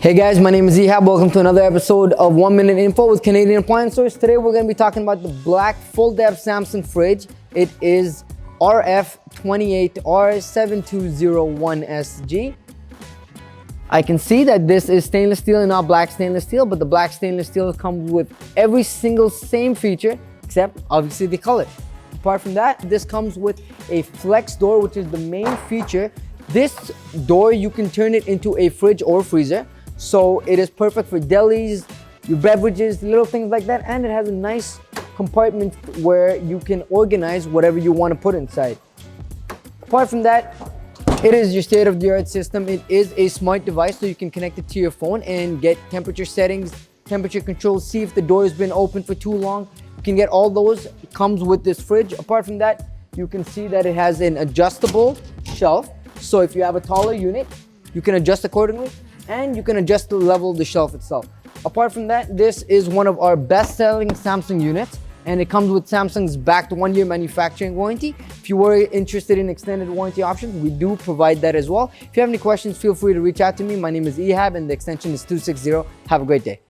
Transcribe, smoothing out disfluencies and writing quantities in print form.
Hey guys, my name is Ehab. Welcome to another episode of 1 Minute Info with Canadian Appliance Source. Today we're going to be talking about the black full depth Samsung fridge. It is RF28R7201SG. I can see that this is stainless steel and not black stainless steel, but the black stainless steel comes with every single same feature except obviously the color. Apart from that, this comes with a flex door, which is the main feature. This door, you can turn it into a fridge or freezer. So it is perfect for delis, your beverages, little things like that. And it has a nice compartment where you can organize whatever you want to put inside. Apart from that, it is your state-of-the-art system. It is a smart device, so you can connect it to your phone and get temperature settings, temperature control, see if the door has been open for too long. You can get all those. It comes with this fridge. Apart from that, you can see that it has an adjustable shelf. So if you have a taller unit, you can adjust accordingly. And you can adjust the level of the shelf itself. Apart from that, this is one of our best-selling Samsung units, and it comes with Samsung's backed 1-year manufacturing warranty. If you were interested in extended warranty options, we do provide that as well. If you have any questions, feel free to reach out to me. My name is Ehab and the extension is 260. Have a great day.